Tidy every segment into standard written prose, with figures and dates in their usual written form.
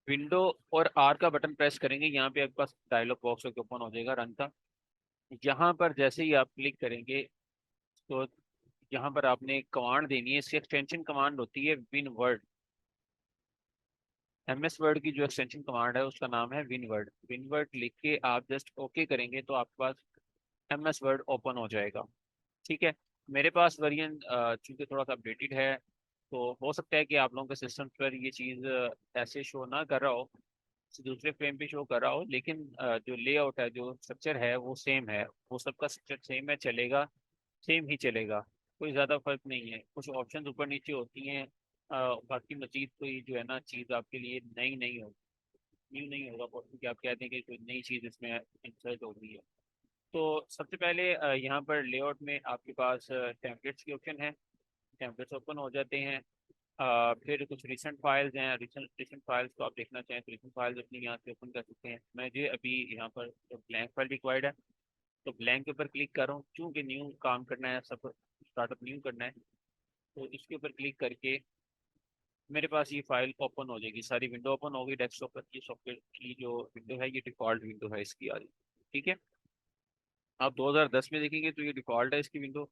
Window और are का button press करेंगे, यहाँ पे आपके पास डायलॉग बॉक्स ओपन हो जाएगा रन का। यहाँ पर जैसे ही आप क्लिक करेंगे तो यहाँ पर आपने कमांड देनी है। इसकी एक्सटेंशन कमांड होती है विन वर्ड। MS वर्ड की जो एक्सटेंशन कमांड है उसका नाम है विन वर्ड। विन वर्ड लिख के आप जस्ट ओके करेंगे तो आपके पास MS वर्ड ओपन हो जाएगा। ठीक है। मेरे पास वेरिएंट चूंकि थोड़ा सा अपडेटेड है, तो हो सकता है कि आप लोगों के सिस्टम पर ये चीज़ ऐसे शो ना कर रहा हो, किसी दूसरे फ्रेम पे शो कर रहा हो, लेकिन जो लेआउट है, जो स्ट्रक्चर है वो सेम है। वो सबका स्ट्रक्चर सेम है, चलेगा, सेम ही चलेगा। कोई ज़्यादा फर्क नहीं है। कुछ ऑप्शन ऊपर नीचे होती हैं, बाकी मजीद कोई जो है ना चीज़ आपके लिए नई नहीं होगी। न्यू नहीं होगा क्योंकि आप कहते हैं कि कोई नई चीज़ इसमें इंसर्ट हो गई है। तो सबसे पहले यहाँ पर लेआउट में आपके पास टेम्पलेट्स की ऑप्शन है। टेम्पलेट्स ओपन हो जाते हैं। फिर कुछ रिसेंट फाइल्स हैं। रिसेंट फाइल्स को आप देखना चाहें तो रिसेंट फाइल्स अपनी यहाँ से ओपन कर सकते हैं। मैं जो अभी यहाँ पर ब्लैंक फाइल रिक्वायर्ड है, तो ब्लैंक के ऊपर क्लिक कर रहा हूँ। चूँकि न्यू काम करना है, सब स्टार्टअप न्यू करना है, तो इसके ऊपर क्लिक करके मेरे पास ये फाइल ओपन हो जाएगी। सारी विंडो ओपन हो गई डेस्कटॉप पर। ये सॉफ्टवेयर की जो विंडो है ये डिफॉल्ट विंडो है इसकी आ रही। ठीक है। आप 2010 में देखेंगे तो ये डिफॉल्ट है इसकी विंडो।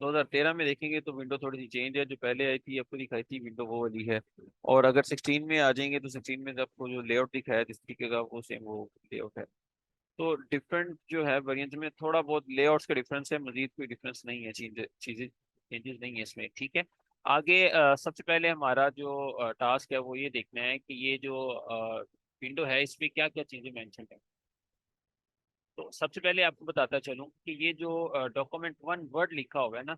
2013 में देखेंगे तो विंडो थोड़ी सी चेंज है। जो पहले आई थी आपको दिखाई थी विंडो वो वाली है। और अगर 16 में आ जाएंगे तो 16 में आपको जो लेआउट दिखाया है जिस तरीके का वो सेम वो लेआउट है। तो डिफरेंट जो है वेरिएंट में थोड़ा बहुत लेआउट्स का डिफरेंस है, मजीद कोई डिफरेंस नहीं है। चीजें चीजें चेंजेस नहीं है इसमें। ठीक है। आगे सबसे पहले हमारा जो टास्क है वो ये देखना है कि ये जो विंडो है इस पे क्या क्या चीजें मेंशन है। तो सबसे पहले आपको बताता चलूं कि ये जो डॉक्यूमेंट वन वर्ड लिखा हुआ है ना,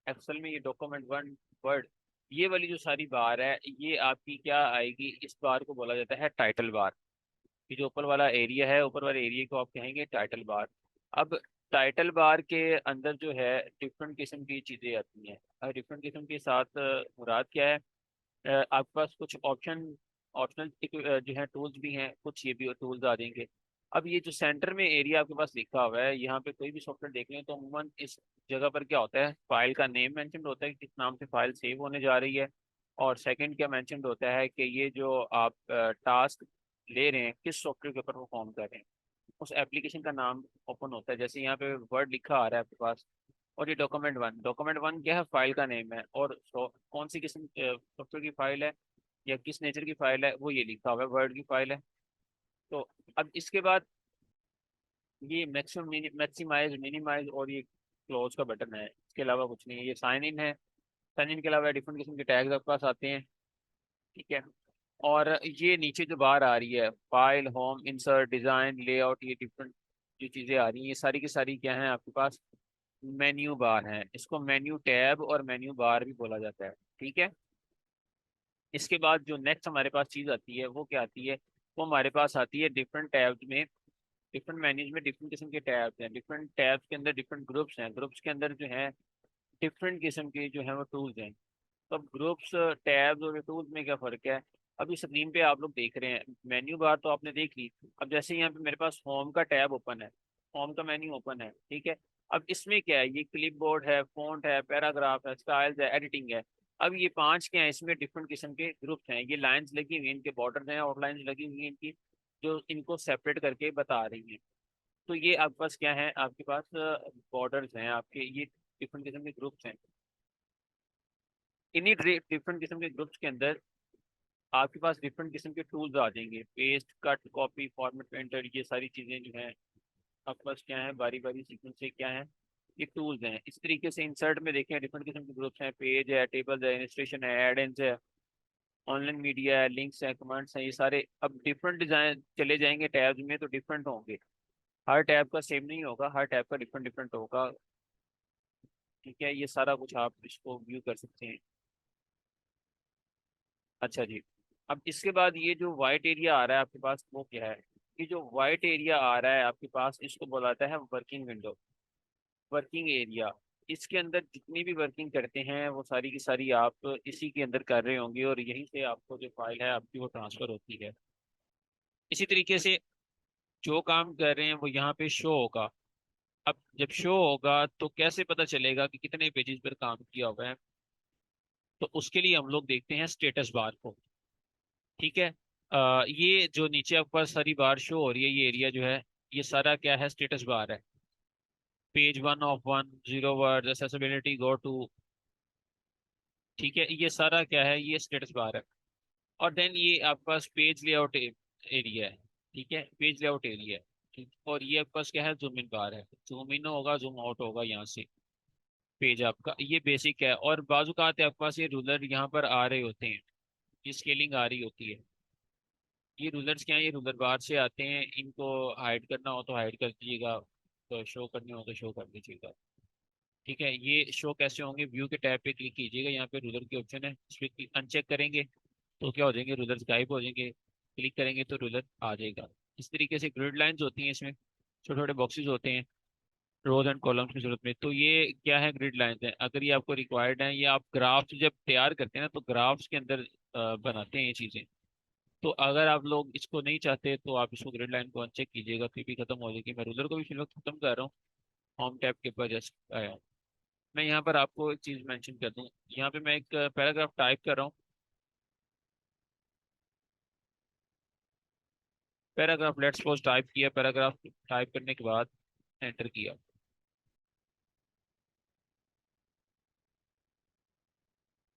एक्सेल में ये डॉक्यूमेंट वन वर्ड, ये वाली जो सारी बार है ये आपकी क्या आएगी, इस बार को बोला जाता है टाइटल बार। ये जो ऊपर वाला एरिया है, ऊपर वाले एरिया को आप कहेंगे टाइटल बार। अब टाइटल बार के अंदर जो है डिफरेंट किस्म की चीज़ें आती हैं। डिफरेंट किस्म के साथ मुराद क्या है, आपके पास कुछ ऑप्शनल जो है टूल्स भी हैं, कुछ ये भी टूल्स आ जाएंगे। अब ये जो सेंटर में एरिया आपके पास लिखा हुआ है, यहाँ पे कोई भी सॉफ्टवेयर देख लें तो अमूमन इस जगह पर क्या होता है, फाइल का नेम मेंशन होता है कि किस नाम से फाइल सेव होने जा रही है। और सेकंड क्या मेंशन होता है कि ये जो आप टास्क ले रहे हैं किस सॉफ्टवेयर के ऊपर परफॉर्म कर रहे हैं, उस एप्लीकेशन का नाम ओपन होता है। जैसे यहाँ पे वर्ड लिखा आ रहा है आपके पास, और ये डॉक्यूमेंट वन क्या है, फाइल का नेम है। और कौन सी किस्म सॉफ्टवेयर की फाइल है या किस नेचर की फाइल है वो ये लिखा हुआ है, वर्ड की फाइल है। तो अब इसके बाद ये मैक्सिमम मैक्सिमाइज मिनिमाइज और ये क्लोज का बटन है। इसके अलावा कुछ नहीं है। ये साइन इन है। साइन इन के अलावा डिफरेंट किस्म के टैग्स आपके पास आते हैं। ठीक है। और ये नीचे जो बार आ रही है, file, home, insert, design, layout, ये डिफरेंट जो चीजें आ रही हैं ये सारी की सारी क्या है आपके पास, मेन्यू बार है। इसको मेन्यू टैब और मेन्यू बार भी बोला जाता है। ठीक है। इसके बाद जो नेक्स्ट हमारे पास चीज आती है वो क्या आती है, वो हमारे पास आती है डिफरेंट टैब्स में। डिफरेंट मेन्यूज में डिफरेंट किस्म के टैब्स हैं। डिफरेंट टैब्स के अंदर डिफरेंट ग्रुप्स हैं। ग्रुप्स के अंदर जो है डिफरेंट किस्म के जो है वो टूल्स हैं। तो अब ग्रुप्स, टैब्स और टूल्स में क्या फर्क है। अभी स्क्रीन पे आप लोग देख रहे हैं मेन्यू बार तो आपने देख ली। अब जैसे यहाँ पे मेरे पास होम का टैब ओपन है, होम का मेन्यू ओपन है। ठीक है। अब इसमें क्या है, ये क्लिप बोर्ड है, फॉन्ट है, पैराग्राफ है, स्टाइल्स है, एडिटिंग है। अब ये पांच क्या है, इसमें डिफरेंट किस्म के ग्रुप्स हैं। ये लाइंस लगी हुई हैं, इनके बॉर्डर हैं, आउटलाइंस लगी हुई हैं इनकी, जो इनको सेपरेट करके बता रही हैं। तो ये आपके पास क्या है, आपके पास बॉर्डर्स हैं आपके, ये डिफरेंट किस्म के ग्रुप्स हैं। इन्हीं डिफरेंट किस्म के ग्रुप्स के अंदर आपके पास डिफरेंट किस्म के टूल्स आ जाएंगे। Paste, cut, copy, format, painter, ये सारी चीज़ें जो हैं आपके पास क्या है, बारी बारी सीक्वेंस से क्या है, ये टूल्स हैं। इस तरीके से इंसर्ट में देखें डिफरेंट किस्म के ग्रुप्स हैं। पेज है, टेबल्स है, इलस्ट्रेशन है, एड है, ऑनलाइन मीडिया है, लिंक्स हैं, कमेंट्स हैं, ये सारे अब डिफरेंट डिजाइन चले जाएंगे टैब्स में तो डिफरेंट होंगे। हर टैब का सेम नहीं होगा, हर टैब का डिफरेंट डिफरेंट होगा। ठीक है। ये सारा कुछ आप इसको व्यू कर सकते हैं। अच्छा जी। अब इसके बाद ये जो वाइट एरिया आ रहा है आपके पास वो क्या है, ये जो वाइट एरिया आ रहा है आपके पास इसको बुलाता है वर्किंग विंडो, वर्किंग एरिया। इसके अंदर जितनी भी वर्किंग करते हैं वो सारी की सारी आप इसी के अंदर कर रहे होंगे, और यहीं से आपको जो फाइल है आपकी वो ट्रांसफर होती है। इसी तरीके से जो काम कर रहे हैं वो यहाँ पे शो होगा। अब जब शो होगा तो कैसे पता चलेगा कि कितने पेजेस पर काम किया हुआ है, तो उसके लिए हम लोग देखते हैं स्टेटस बार को। ठीक है। ये जो नीचे आपके पास सारी बार शो हो रही है, ये एरिया जो है, ये सारा क्या है, स्टेटस बार है। Page 1 of 1, 0 word, accessibility, go to. ठीक है, ये सारा क्या है, ये स्टेटस बार है। और देन ये आपके पास पेज लेआउट एरिया है। ठीक है, पेज लेआउट एरिया है। ठीक, और ये आपके पास क्या है, जूम इन बार है। जूम इन होगा, जूम आउट होगा यहाँ से। पेज आपका ये बेसिक है। और बाजू का आते आपके पास ये रूलर यहाँ पर आ रहे होते हैं, ये स्केलिंग आ रही होती है। ये रूलर्स क्या है, ये रूलर बार से आते हैं। इनको हाइड करना हो तो हाइड कर दीजिएगा, तो शो करने हो तो शो कर दीजिएगा। ठीक है, ये शो कैसे होंगे, व्यू के टैब पे क्लिक कीजिएगा, यहाँ पे रूलर की ऑप्शन है, इस पर अनचेक करेंगे तो क्या हो जाएंगे, रूलर्स गायब हो जाएंगे। क्लिक करेंगे तो रूलर आ जाएगा। इस तरीके से ग्रिड लाइंस होती हैं, इसमें छोटे छोटे बॉक्सेस होते हैं, रोज एंड कॉलम्स की जरूरत नहीं। तो ये क्या है, ग्रिड लाइंस है। अगर ये आपको रिक्वायर्ड है, ये आप ग्राफ्स जब तैयार करते हैं ना, तो ग्राफ्स के अंदर बनाते हैं ये चीजें। तो अगर आप लोग इसको नहीं चाहते तो आप इसको ग्रिड लाइन को अनचेक कीजिएगा, फिर भी खत्म हो जाएगी। मैं रूलर को भी फिलहाल खत्म कर रहा हूँ, होम टैब के ऊपर जस्ट आया हूँ। मैं यहाँ पर आपको एक चीज मेंशन कर दूँ, यहाँ पे मैं एक पैराग्राफ टाइप कर रहा हूँ। पैराग्राफ लेट्स सपोज टाइप किया, पैराग्राफ टाइप करने के बाद एंटर किया।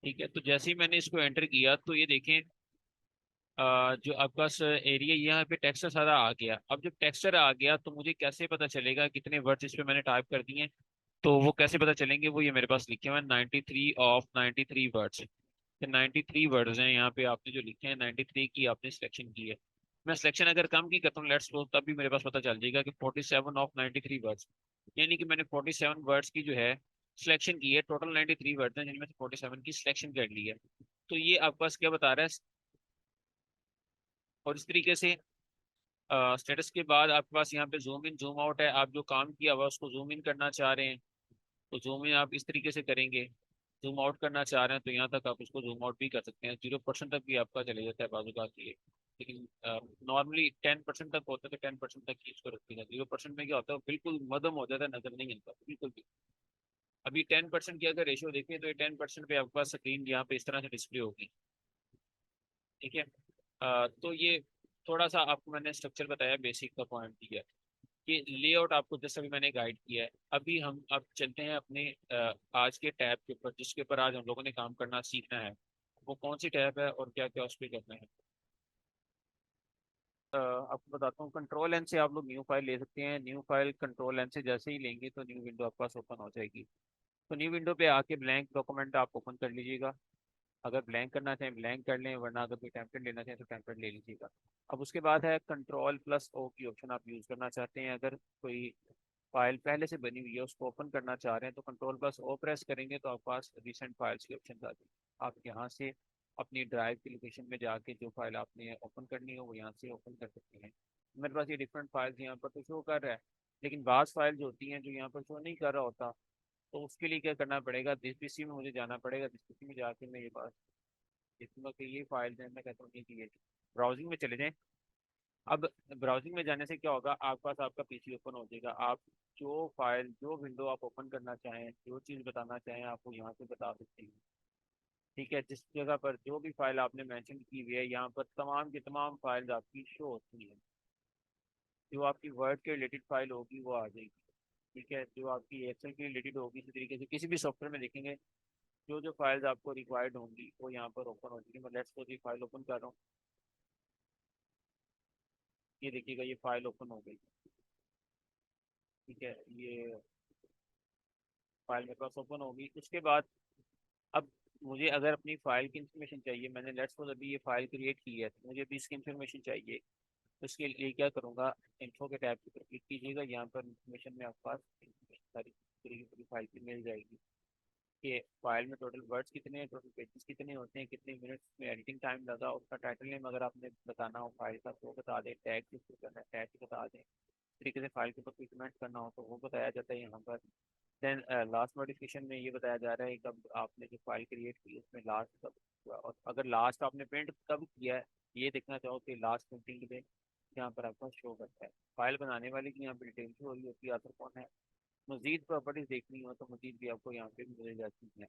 ठीक है, तो जैसे ही मैंने इसको एंटर किया तो ये देखें, जो आपके पास एरिया यहाँ पे टेक्सचर सारा आ गया। अब जब टेक्सचर आ गया तो मुझे कैसे पता चलेगा कितने वर्ड्स इस पे मैंने टाइप कर दिए हैं। तो वो कैसे पता चलेंगे, वो ये मेरे पास लिखे हुए हैं 93 of 93 वर्ड्स। 93 वर्ड्स हैं यहाँ पे, आपने जो लिखे हैं 93 की आपने सिलेक्शन की है। मैं सिलेक्शन अगर कम की करता हूँ लेट्स सपोज, तब भी मेरे पास पता चल जाएगा कि 47 of 93 वर्ड्स। यानी कि मैंने 47 वर्ड्स की जो है सिलेक्शन की है। टोटल 93 वर्ड्स हैं जिनमें से 47 की सिलेक्शन कर ली है। तो ये आपके पास क्या बता रहा है। और इस तरीके से स्टेटस के बाद आपके पास यहाँ पे जूम इन जूम आउट है। आप जो काम किया हुआ उसको जूम इन करना चाह रहे हैं तो जूम इन आप इस तरीके से करेंगे। जूम आउट करना चाह रहे हैं तो यहाँ तक आप उसको जूम आउट भी कर सकते हैं। 0% तक भी आपका चले जाता है बाजू का लिए। लेकिन नॉर्मली 10% तक होता है, तो 10% तक ही इसको रखिएगा। 0% में क्या होता है, बिल्कुल मदम हो जाता है, नजर नहीं आता बिल्कुल भी। अभी 10% की अगर रेशियो देखें तो ये 10% पे आपके पास स्क्रीन यहाँ पे इस तरह से डिस्प्ले होगी। ठीक है, तो ये थोड़ा सा आपको मैंने स्ट्रक्चर बताया, बेसिक का पॉइंट दिया। ये लेआउट आपको जैसे अभी मैंने गाइड किया है। अभी हम अब चलते हैं अपने आज के टैब के ऊपर, जिसके ऊपर आज हम लोगों ने काम करना सीखना है। वो कौन सी टैब है और क्या क्या उस पर करना है। आपको बताता हूँ, कंट्रोल एन से आप लोग न्यू फाइल ले सकते हैं। न्यू फाइल कंट्रोल एन से जैसे ही लेंगे तो न्यू विंडो आपके पास ओपन हो जाएगी। तो न्यू विंडो पे आके ब्लैंक डॉक्यूमेंट आप ओपन कर लीजिएगा। अगर ब्लैंक करना चाहें ब्लैंक कर लें, वरना अगर कोई टेम्पलेट लेना चाहें तो टेम्पलेट ले लीजिएगा। अब उसके बाद है कंट्रोल+O की ऑप्शन आप यूज़ करना चाहते हैं। अगर कोई फाइल पहले से बनी हुई है उसको ओपन करना चाह रहे हैं तो कंट्रोल+O प्रेस करेंगे तो आपके पास रिसेंट फाइल्स की ऑप्शन आ जाएगी। आप यहाँ से अपनी ड्राइव की लोकेशन में जाके जो फाइल आपने ओपन करनी हो वो यहाँ से ओपन कर सकते हैं। मेरे पास ये डिफरेंट फाइल्स यहाँ पर तो शो कर रहा है, लेकिन बाज़ फाइल जो होती हैं जो यहाँ पर शो नहीं कर रहा होता, तो उसके लिए क्या करना पड़ेगा, दिस पीसी में मुझे जाना पड़ेगा। दिस पीसी में जाके मैं ये बात देखूंगा कि ये फाइल है, मैं कहता हूँ नहीं चाहिए, ब्राउजिंग में चले जाएं। अब ब्राउजिंग में जाने से क्या होगा, आपके पास आपका पीसी ओपन हो जाएगा। आप जो फाइल जो विंडो आप ओपन करना चाहें, जो चीज़ बताना चाहें, आपको यहाँ से बता सकते हैं। ठीक है, जिस जगह पर जो भी फाइल आपने मेंशन की हुई है, यहाँ पर तमाम की तमाम फाइल्स आपकी शो होती हैं। जो आपकी वर्ड के रिलेटेड फाइल होगी वो आ जाएगी। ठीक है, जो आपकी एक्सेल के रिलेटेड होगी, इसी तरीके से किसी भी सॉफ्टवेयर में देखेंगे जो जो फाइल्स आपको रिक्वायर्ड होंगी वो यहाँ पर ओपन हो जाएगी। मैं लेट्स सपोज ये फाइल ओपन कर रहा हूँ, ये देखिएगा ये फाइल ओपन हो गई। ठीक है, ये फाइल मेरे पास ओपन होगी। उसके बाद अब मुझे अगर अपनी फाइल की इंफॉर्मेशन चाहिए, मैंने लेट्स सपोज अभी ये फाइल क्रिएट की है तो मुझे अभी इसकी इंफॉर्मेशन चाहिए। तो इसके लिए क्या करूँगा, इन्फो के टैब पर क्लिक कीजिएगा। यहाँ पर इंफॉर्मेशन में आपके पास सारी पूरी की पूरी फाइल की मिल जाएगी कि फाइल में टोटल वर्ड्स कितने हैं, टोटल पेजेस कितने होते हैं, कितने मिनट्स में एडिटिंग टाइम लगा, उसका टाइटल नेम अगर आपने बताना हो फाइल का तो वो बता दें, टैग किस करना है टैग बता दें। इस तरीके से फाइल के ऊपर कोई कमेंट करना हो तो वो बताया जाता है यहाँ पर। देन लास्ट नोटिफिकेशन में ये बताया जा रहा है कब आपने जो फाइल क्रिएट की उसमें लास्ट कब हुआ, और अगर लास्ट आपने प्रिंट कब किया है ये देखना चाहो कि लास्ट प्रिंटिंग डे यहाँ पर आपको शो करता है। फाइल बनाने वाले की यहाँ पर डिटेल शो हो रही होती है, आखिर कौन है। मजीद प्रॉपर्टीज देखनी हो तो मजीद भी आपको यहाँ पे मिल जाती है।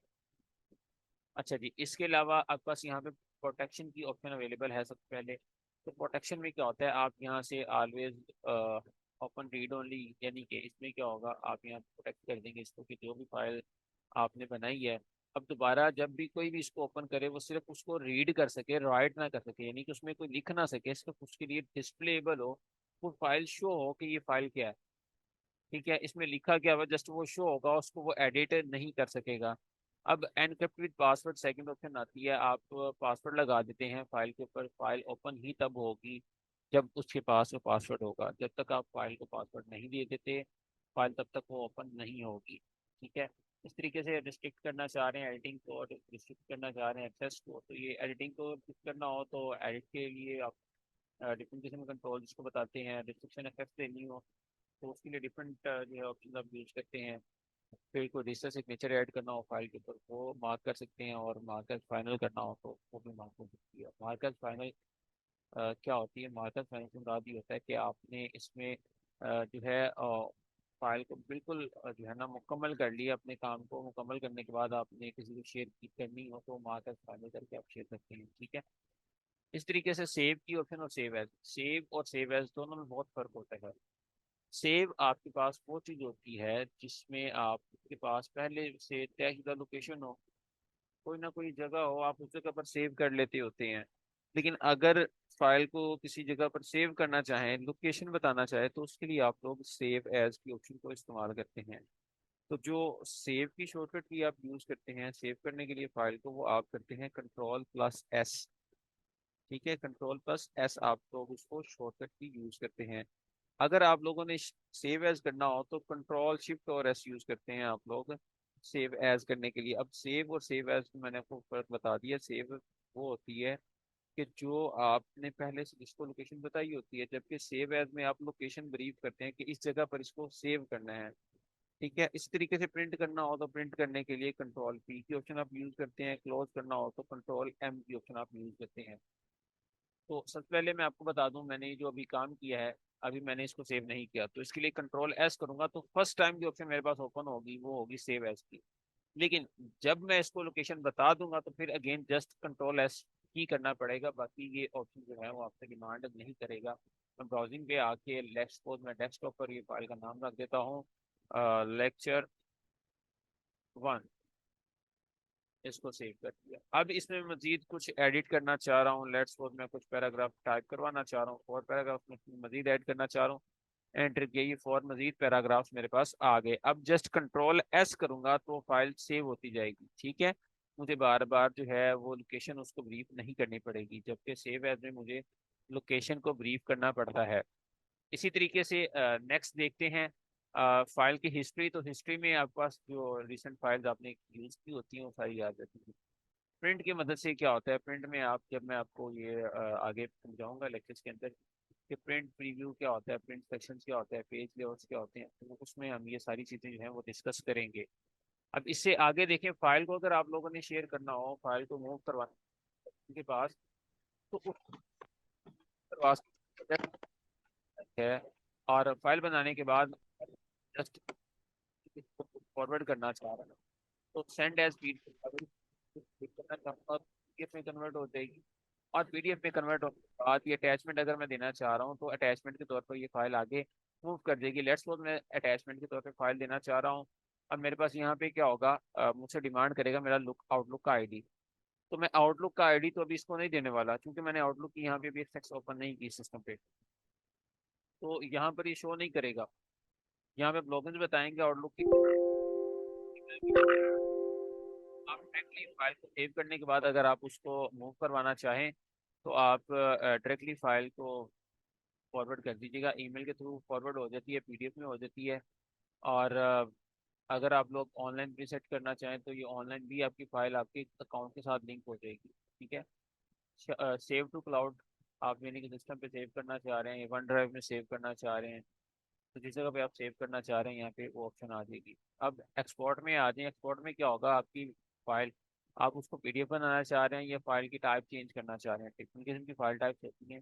अच्छा जी, इसके अलावा आपके पास यहाँ पे प्रोटेक्शन की ऑप्शन अवेलेबल है सबसे पहले। तो प्रोटेक्शन में क्या होता है, आप यहाँ से ऑलवेज ओपन रीड ओनली, यानी कि इसमें क्या होगा, आप यहाँ प्रोटेक्ट कर देंगे इसको कि जो भी फाइल आपने बनाई है, अब दोबारा जब भी कोई भी इसको ओपन करे वो सिर्फ उसको रीड कर सके, राइट ना कर सके, यानी कि उसमें कोई लिख ना सके, सिर्फ उसके लिए डिस्प्लेबल हो, वो फाइल शो हो कि ये फाइल क्या है। ठीक है, इसमें लिखा क्या हुआ जस्ट वो शो होगा, उसको वो एडिट नहीं कर सकेगा। अब encrypt with password second option आती है, आप पासवर्ड लगा देते हैं फाइल के ऊपर, फाइल ओपन ही तब होगी जब उसके पास वो पासवर्ड होगा, जब तक आप फाइल को पासवर्ड नहीं दे देते फाइल तब तक वो ओपन नहीं होगी। ठीक है, इस तरीके से रिस्ट्रिक्ट करना चाह रहे हैं एडिटिंग को, रिस्ट्रिक्ट करना चाह रहे हैं एक्सेस को, तो ये एडिटिंग को रिस्ट्रिक्ट करना हो तो एडिट के लिए आप डिफरेंट किस्म के कंट्रोल जिसको बताते हैं, रिस्ट्रिक्शन इफेक्ट देनी हो तो उसके लिए डिफरेंट जो है ऑप्शन आप यूज करते हैं। फिर कोई रजिस्टर सिग्नेचर ऐड करना हो फाइल के ऊपर वो मार्क कर सकते हैं, और मार्कर फाइनल करना हो तो वो भी मार्क हो सकती है। मार्कर फाइनल क्या होती है, मार्कर फाइनल से मुराद ये होता है कि आपने इसमें जो है फाइल को बिल्कुल जो है ना मुकम्मल कर लिया, अपने काम को मुकम्मल करने के बाद आपने किसी को शेयर करनी हो तो मार्कर फाइनल करके आप शेयर करते हैं। ठीक है, इस तरीके से सेव की ऑप्शन और सेव एज दोनों में बहुत फर्क होता है। सेव आपके पास वो चीज़ होती है जिसमें आपके पास पहले से तयशुदा लोकेशन हो, कोई ना कोई जगह हो, आप उस जगह पर सेव कर लेते होते हैं। लेकिन अगर फाइल को किसी जगह पर सेव करना चाहें, लोकेशन बताना चाहे, तो उसके लिए आप लोग सेव एज की ऑप्शन को इस्तेमाल करते हैं। तो जो सेव की शॉर्टकट की आप यूज़ करते हैं सेव करने के लिए फाइल को, वो आप करते हैं कंट्रोल+S। ठीक है, कंट्रोल+S आप लोग उसको शॉर्टकट की यूज़ करते हैं। अगर आप लोगों ने सेव एज करना हो तो कंट्रोल+Shift+S यूज करते हैं आप लोग सेव एज करने के लिए। अब सेव और सेव एज मैंने आपको फर्क बता दिया। सेव वो होती है कि जो आपने पहले से जिसको लोकेशन बताई होती है, जबकि सेव एज में आप लोकेशन ब्रीफ करते हैं कि इस जगह पर इसको सेव करना है। ठीक है, इस तरीके से प्रिंट करना हो तो प्रिंट करने के लिए कंट्रोल P की ऑप्शन आप यूज करते हैं, क्लोज करना हो तो कंट्रोल M की ऑप्शन आप यूज करते हैं। तो सबसे पहले मैं आपको बता दूं, मैंने जो अभी काम किया है, अभी मैंने इसको सेव नहीं किया, तो इसके लिए कंट्रोल S करूंगा तो फर्स्ट टाइम जो ऑप्शन मेरे पास ओपन होगी वो होगी सेव एज की। लेकिन जब मैं इसको लोकेशन बता दूंगा तो फिर अगेन जस्ट कंट्रोल S ही करना पड़ेगा, बाकी ये ऑप्शन जो है वो आपसे डिमांड नहीं करेगा। मैं ब्राउजिंग पे आके लेट्स सपोज मैं डेस्कटॉप पर ये फाइल का नाम रख देता हूँ, lecture 1, इसको सेव कर दिया। अब इसमें मजीद कुछ एडिट करना चाह रहा हूँ, लेट्स सपोज मैं कुछ पैराग्राफ टाइप करवाना चाह रहा हूँ, और पैराग्राफ में मजीद ऐड करना चाह रहा हूँ, एंटर किया, ये फॉर मजीद पैराग्राफ्स मेरे पास आ गए। अब जस्ट कंट्रोल S करूंगा तो फाइल सेव होती जाएगी। ठीक है, मुझे बार बार जो है वो लोकेशन उसको ब्रीफ नहीं करनी पड़ेगी, जबकि सेव एज में मुझे लोकेशन को ब्रीफ करना पड़ता है। इसी तरीके से नेक्स्ट देखते हैं फाइल की हिस्ट्री। तो हिस्ट्री में आपके पास जो रिसेंट फाइल्स आपने यूज की होती हैं वो सारी याद रहती है। प्रिंट की मदद से क्या होता है, प्रिंट में आप जब मैं आपको ये आगे समझाऊंगा लेक्चर्स के अंदर कि प्रिंट प्रीव्यू क्या होता है, प्रिंट सेक्शन क्या होता है, पेज लेआउट्स क्या होते हैं, तो उसमें हम ये सारी चीज़ें जो हैं वो डिस्कस करेंगे। अब इससे आगे देखें, फाइल को अगर आप लोगों ने शेयर करना हो, फाइल को मूव करवाना उनके पास, तो करवा सकते हैं। और फाइल बनाने के बाद जस्ट फॉरवर्ड करना चाह रहा हूँ तो सेंड एज पीडीएफ करना चाहूँगा, पीडीएफ में कन्वर्ट हो जाएगी। और पीडीएफ में कन्वर्ट होने के बाद ये अटैचमेंट अगर मैं देना चाह रहा हूँ तो अटैचमेंट के तौर पर ये फाइल आगे मूव कर देगी। लेट्स सपोज मैं अटैचमेंट के तौर पे फाइल देना चाह रहा हूँ। अब मेरे पास यहाँ पे क्या होगा, मुझसे डिमांड करेगा मेरा आउटलुक का आईडी। तो मैं आउटलुक का आईडी तो अभी इसको नहीं देने वाला, क्योंकि मैंने आउटलुक की यहाँ पे अभी एक्सेस ओपन नहीं की सिस्टम पे, तो यहाँ पर ये शो नहीं करेगा। यहाँ पे ब्लॉगर्स बताएंगे आउटलुक की। आप डायरेक्टली फाइल को सेव करने के बाद अगर आप उसको मूव करवाना चाहें तो आप डायरेक्टली फाइल को फॉरवर्ड कर दीजिएगा, ईमेल के थ्रू फॉरवर्ड हो जाती है, पीडीएफ में हो जाती है। और अगर आप लोग ऑनलाइन भी सेट करना चाहें तो ये ऑनलाइन भी आपकी फाइल आपके अकाउंट के साथ लिंक हो जाएगी। ठीक है, सेव टू क्लाउड आप यानी कि सिस्टम पे सेव करना चाह रहे हैं, वन ड्राइव में सेव करना चाह रहे हैं, तो जिस जगह पे आप सेव करना चाह रहे हैं यहाँ पे वो ऑप्शन आ जाएगी। अब एक्सपोर्ट में आ जाए, एक्सपोर्ट में क्या होगा, आपकी फाइल आप उसको पीडीएफ बनाना चाह रहे हैं या फाइल की टाइप चेंज करना चाह रहे हैं, डिफरेंट किस्म की फाइल टाइप्स होती हैं,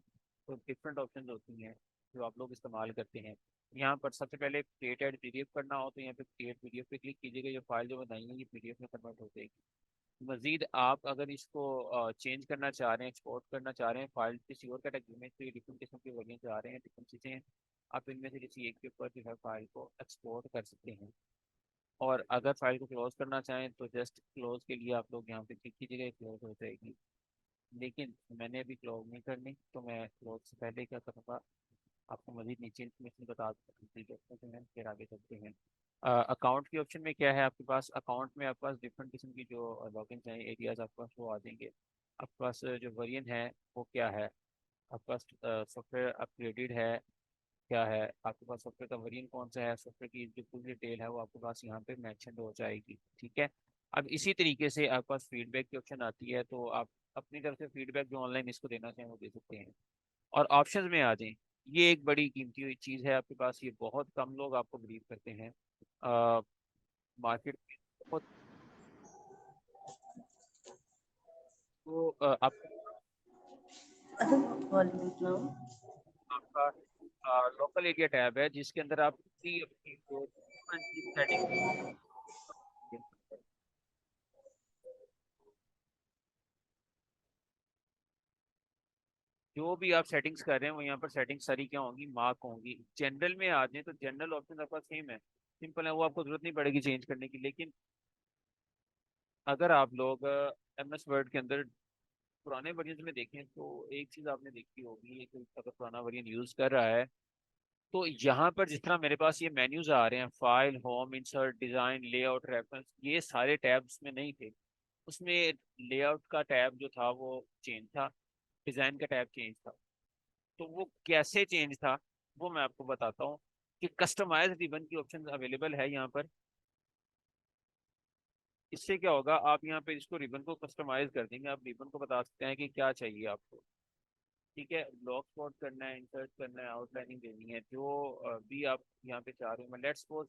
तो डिफरेंट ऑप्शन होती हैं जो आप लोग इस्तेमाल करते हैं। यहाँ पर सबसे पहले क्रिएटेड पीडीएफ करना हो तो यहाँ पे क्रिएट पीडीएफ पे क्लिक कीजिएगा, ये फाइल जो बनाई है ये पीडीएफ में कन्वर्ट हो जाएगी। मजीद आप अगर इसको चेंज करना चाह रहे हैं, एक्सपोर्ट करना चाह रहे हैं फाइल किसी और कैटेगरी में, तो ये डिफरेंट किस्म के वेरिएंट आ रहे हैं, डिफरेंट चीज़ें हैं। आप इनमें से किसी एक के ऊपर जो है फाइल को एक्सपोर्ट कर सकते हैं। और अगर फाइल को क्लोज करना चाहें तो जस्ट क्लोज के लिए आप लोग यहाँ पे क्लिक कीजिएगा, क्लोज हो जाएगी। लेकिन मैंने अभी क्लोज नहीं करनी, तो मैं क्लोज से पहले क्या करूँगा, आपको मजीद नीचे इन्फॉर्मेशन बता सकते हैं, फिर आगे चलते हैं। अकाउंट के ऑप्शन में क्या है आपके पास, अकाउंट में आपके पास डिफरेंट किस्म की जो लॉगिन चाहिए एरियाज आपके पास वो आ जाएंगे। आपके पास जो वेरिएंट है वो क्या है, आपके पास सॉफ्टवेयर अपग्रेडेड है क्या है, आपके पास सॉफ्टवेयर का वेरिएंट कौन सा है, सॉफ्टवेयर की जो पूरी डिटेल है वो आपके पास यहाँ पे मेंशन हो जाएगी। ठीक है। अब इसी तरीके से आपके पास फीडबैक की ऑप्शन आती है, तो आप अपनी तरफ से फीडबैक जो ऑनलाइन इसको देना चाहें वो दे सकते हैं। और ऑप्शंस में आ जाएं, ये एक बड़ी कीमती चीज़ है आपके पास, ये बहुत कम लोग आपको बिलीव करते हैं। मार्केट में बहुत, तो वालेकुम सलाम। आपका लोकल एरिया टैब है जिसके अंदर आप अपनी जो सेटिंग जो भी आप सेटिंग्स कर रहे हैं वो यहाँ पर सेटिंग्स सारी क्या होंगी, मार्क होंगी। जनरल में आ जाए तो जनरल ऑप्शन आपका सेम है, सिंपल है, वो आपको जरूरत नहीं पड़ेगी चेंज करने की। लेकिन अगर आप लोग एम एस वर्ड के अंदर पुराने वर्जन में देखें तो एक चीज़ आपने देखी होगी, एक अगर पुराना वर्जन यूज़ कर रहा है तो यहाँ पर जिस तरह मेरे पास ये मेन्यूज आ रहे हैं, file, home, insert, design, layout, reference, ये सारे टैब्स में नहीं थे। उसमें लेआउट का टैब जो था वो चेंज था, डिज़ाइन का टैब चेंज था। तो वो कैसे चेंज था वो मैं आपको बताता हूँ कि कस्टमाइज रिबन की ऑप्शन अवेलेबल है यहाँ पर। इससे क्या होगा, आप यहाँ पे इसको रिबन को कस्टमाइज कर देंगे, आप रिबन को बता सकते हैं कि क्या चाहिए आपको। ठीक है, ब्लॉक स्पॉट करना है, इंसर्ट करना है, आउटलाइनिंग देनी है, जो भी आप यहाँ पे चाह रहे हो। मैं लेट्स सपोज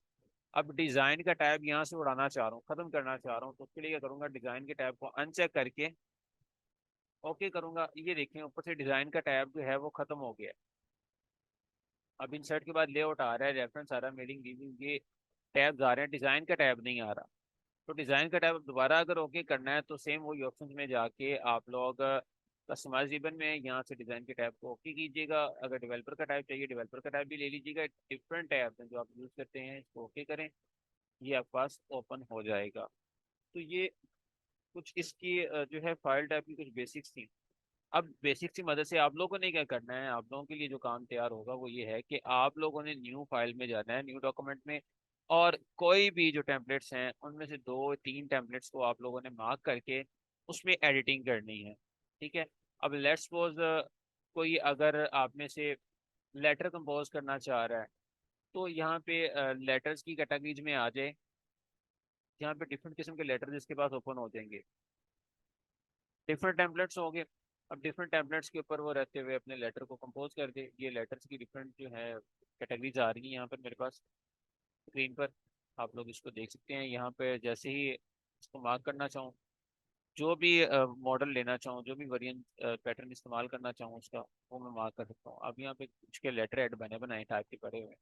अब डिजाइन का टैब यहाँ से उड़ाना चाह रहा हूँ, खत्म करना चाह रहा हूँ, तो उसके लिए क्या करूंगा, डिजाइन के टैब को अनचेक करके ओके करूंगा। ये देखें ऊपर से डिजाइन का टैब जो है वो खत्म हो गया है। अब इंसर्ट के बाद लेआउट आ रहा है, रेफरेंस आ रहा है, मेडिंग रीविंग, ये टैब्स आ रहे हैं, डिजाइन का टैब नहीं आ रहा। तो डिजाइन का टैब दोबारा अगर ओके करना है तो सेम वही ऑप्शन में जाके आप लोग कस्टमाइज रिबन में यहाँ से डिजाइन के टैब को ओके कीजिएगा। अगर डेवलपर का टैब चाहिए डेवलपर का टैब भी ले लीजिएगा, डिफरेंट टैब हैं जो आप यूज करते हैं, इसको ओके करें, ये आपके पास ओपन हो जाएगा। तो ये कुछ इसकी जो है फाइल टाइप की कुछ बेसिक्स थी। अब बेसिक्स की मदद से आप लोगों ने क्या करना है, आप लोगों के लिए जो काम तैयार होगा वो ये है कि आप लोगों ने न्यू फाइल में जाना है, न्यू डॉक्यूमेंट में, और कोई भी जो टेम्पलेट्स हैं उनमें से दो तीन टेम्पलेट्स को आप लोगों ने मार्क करके उसमें एडिटिंग करनी है। ठीक है। अब लेट्स सपोज कोई अगर आप में से लेटर कंपोज करना चाह रहा है, तो यहाँ पे लेटर्स की कैटेगरीज में आ जाए, यहाँ पे डिफरेंट किस्म के लेटर जिसके पास ओपन हो जाएंगे, डिफरेंट टेम्पलेट्स हो गए। अब डिफरेंट टेम्पलेट्स के ऊपर वो रहते हुए अपने लेटर को कंपोज कर दे। ये लेटर्स की डिफरेंट जो है कैटेगरीज आ रही हैं यहाँ पर मेरे पास स्क्रीन पर, आप लोग इसको देख सकते हैं। यहाँ पे जैसे ही इसको मार्क करना चाहूँ, जो भी मॉडल लेना चाहूँ, जो भी वेरिएंट पैटर्न इस्तेमाल करना चाहूँ उसका, वो मैं मार्क कर सकता हूँ। अब यहाँ पे कुछ के लेटर ऐड बने बनाए टाइप के पड़े हुए हैं,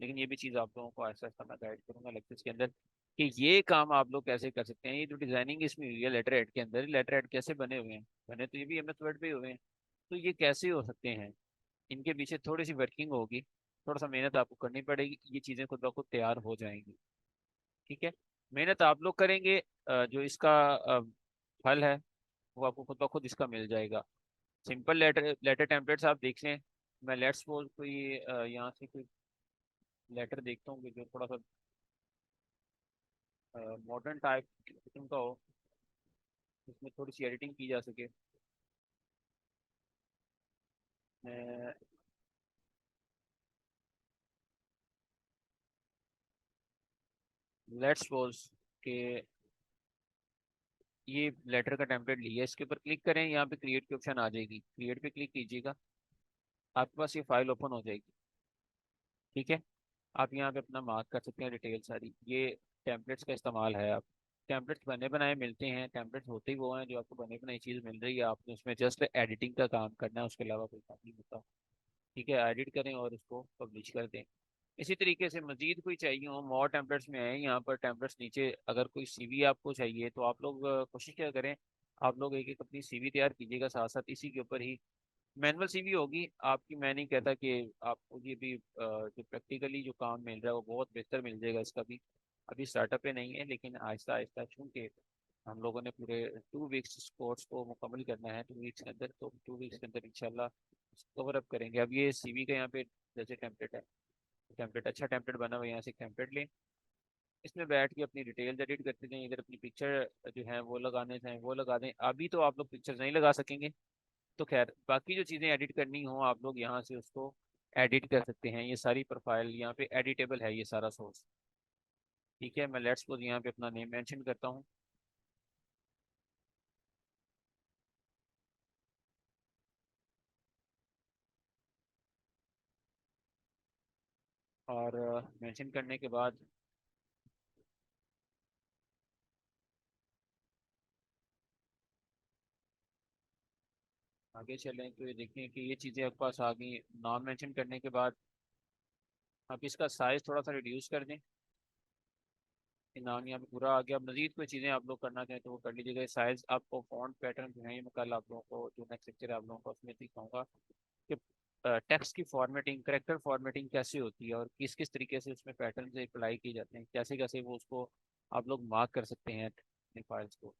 लेकिन ये भी चीज़ आप लोगों को ऐसा ऐसा मैं गाइड करूंगा लेक्चर्स के अंदर कि ये काम आप लोग कैसे कर सकते हैं। ये जो डिजाइनिंग इसमें हुई है लेटर हेड के अंदर, लेटर हेड कैसे बने हुए हैं, बने तो ये भी एमएस वर्ड पे ही हुए हैं, तो ये कैसे हो सकते हैं, इनके पीछे थोड़ी सी वर्किंग होगी, थोड़ा सा मेहनत आपको करनी पड़ेगी, ये चीज़ें खुद ब खुद तैयार हो जाएंगी। ठीक है। मेहनत आप लोग करेंगे, जो इसका फल है वो आपको खुद ब खुद इसका मिल जाएगा। सिंपल लेटर लेटर टेम्पलेट्स आप देख लें। मैं लेट्स सपोज कोई यहाँ से कोई लेटर देखता हूँ कि जो थोड़ा सा मॉडर्न टाइप किस्म का हो, जिसमें थोड़ी सी एडिटिंग की जा सके। लेट्स सपोज कि ये लेटर का टेम्पलेट लिया है, इसके ऊपर क्लिक करें, यहाँ पे क्रिएट की ऑप्शन आ जाएगी, क्रिएट पे क्लिक कीजिएगा, आपके पास ये फाइल ओपन हो जाएगी। ठीक है। आप यहाँ पे अपना मार्क कर सकते हैं डिटेल सारी, ये टेम्पलेट्स का इस्तेमाल है। आप टेम्पलेट्स बने बनाए मिलते हैं, टेम्पलेट्स होते ही वो हैं जो आपको बने बनाई चीज़ मिल रही है, आपने उसमें जस्ट एडिटिंग का काम करना है, उसके अलावा कोई काम नहीं होता। ठीक है, एडिट करें और उसको पब्लिश कर दें। इसी तरीके से मजीद कोई चाहिए हो, मोर टेम्पलेट्स में है यहाँ पर टेम्पलेट्स नीचे। अगर कोई सीवी आपको चाहिए तो आप लोग कोशिश क्या करें, आप लोग एक एक अपनी सीवी तैयार कीजिएगा, साथ साथ इसी के ऊपर ही मैनुअल सीवी होगी आपकी। मैं नहीं कहता कि आपको ये भी जो प्रैक्टिकली जो काम मिल रहा है वो बहुत बेहतर मिल जाएगा इसका भी। अभी स्टार्टअप पे नहीं है, लेकिन आहिस्ता आहिस्ता चूंकि हम लोगों ने पूरे 2 वीक्स कोर्स को मुकम्मल करना है 2 वीक्स के अंदर, तो 2 वीक्स के अंदर इंशाल्लाह कवर अप करेंगे। अब ये सीवी का यहाँ पे जैसे टेम्पलेट है, टेम्पलेट अच्छा टेम्पलेट बना हुआ है, यहाँ से टेम्पलेट लें, इसमें बैठ के अपनी डिटेल्स एडिट करते जाएं। इधर अपनी पिक्चर जो है वो लगाने चाहें वो लगा दें। अभी तो आप लोग पिक्चर नहीं लगा सकेंगे, तो खैर बाकी जो चीज़ें एडिट करनी हो आप लोग यहाँ से उसको एडिट कर सकते हैं। ये सारी प्रोफाइल यहाँ पे एडिटेबल है, ये सारा सोर्स। ठीक है, मैं लेट्स सपोज यहाँ पे अपना नेम मेंशन करता हूँ, और मेंशन करने के बाद आगे चलें तो ये देखें कि ये चीज़ें आपके पास आ गई। नाम मेंशन करने के बाद आप इसका साइज़ थोड़ा सा रिड्यूस कर दें, कि नाम यहाँ पे पूरा आ गया। अब मजीद कोई चीज़ें आप लोग करना चाहें तो वो कर लीजिएगा। साइज़ आपको फॉन्ट पैटर्न जो है ये मैं कल आप लोगों को जो नेक्स्ट लेक्चर है आप लोगों को उसमें दिखाऊंगा कि टेक्स्ट की फॉर्मेटिंग, करेक्टर फॉर्मेटिंग कैसे होती है और किस किस तरीके से उसमें पैटर्न से अप्लाई किए जाते हैं, कैसे कैसे वो उसको आप लोग मार्क कर सकते हैं अपनी फाइल्स को।